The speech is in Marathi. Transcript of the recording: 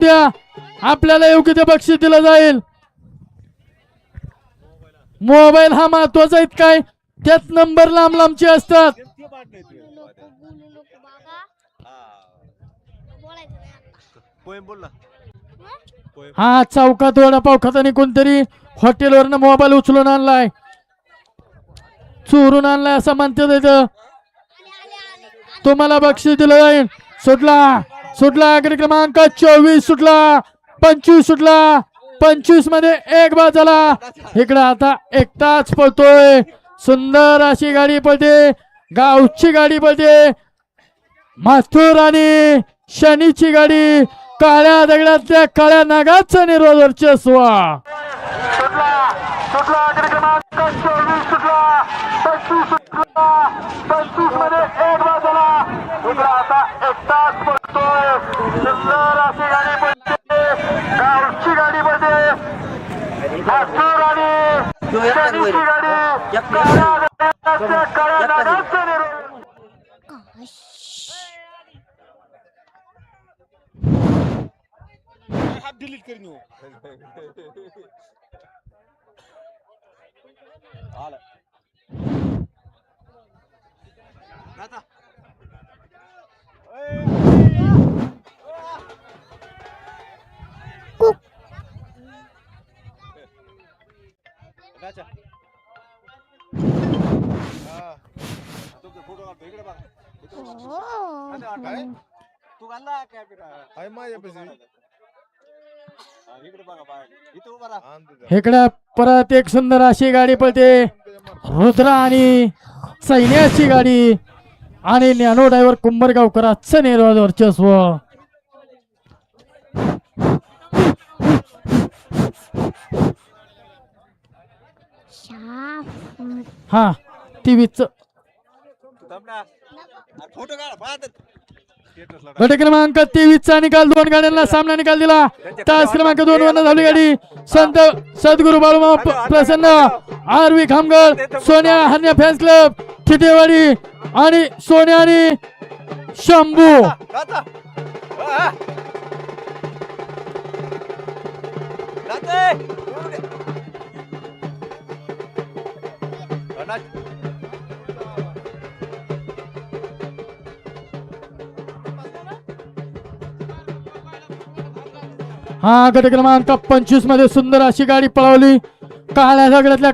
त्या आपल्याला योग्य ते बक्षीस दिलं जाईल. मोबाईल हा महत्वाचा आहे काय, त्यात नंबर लांब लांबचे असतात. हा चौकात वडापाव खाताना कोणतरी हॉटेलवरनं मोबाईल उचलून आणलाय, चोरून आणलाय असं म्हणतात इथं. तुम्हाला बक्षीस दिलं जाईल. सुटला सुटला आकडे क्रमांक 24 सुटला, 25 सुटला, 25 मध्ये एक बाद झाला. इकडे आता एकटाच पळतोय. सुंदर अशी गाडी पळते, गावची गाडी पळते. माथुर आणि शनीची गाडी, काळ्या दगडातल्या काळ्या नागाचा निर्वाद वर्चस्व. सुटला सुटला आकडे क्रमांक 24 सुटला, 25 सुटला, 25 मध्ये एक बाद झाला. इकडे आता एकटाच पळतोय. सुंदर अशी गाडी पळते, गावची गाडी पळते. माथुर आणि शनीची गाडी, काळ्या दगडातल्या काळ्या नागाचा निर्वाद. डिलीट करीन हो. आला आता राजा तुमचा फोटो काढतो इकडे बघा. तू घालला कॅमेरा आहे माझ्या पैसे इकडे बघा बाहेर इथं उभा राहा. इकडे परत एक सुंदर अशी गाडी पळते, रुद्रा आणि सैन्याची गाडी आणि ज्ञानो ड्रायव्हर कुंभरगावकरांचं निर्वाद वर्चस्व. हा टीव्हीच गट क्रमांक 23 चा निकाल, 2 गाड्यांना सामना निकाल दिला. तास क्रमांक 2 वर झाली गाडी संत सद्गुरु बाळूमामा प्रसन्न आरवी खामगर, सोन्या हरण्या फॅन्स क्लब ठिटेवाडी आणि सोन्या आणि शंभू. हा गट क्रमांक 25 मध्ये सुंदर अशी गाडी पळवली, काळ्या दगडातल्या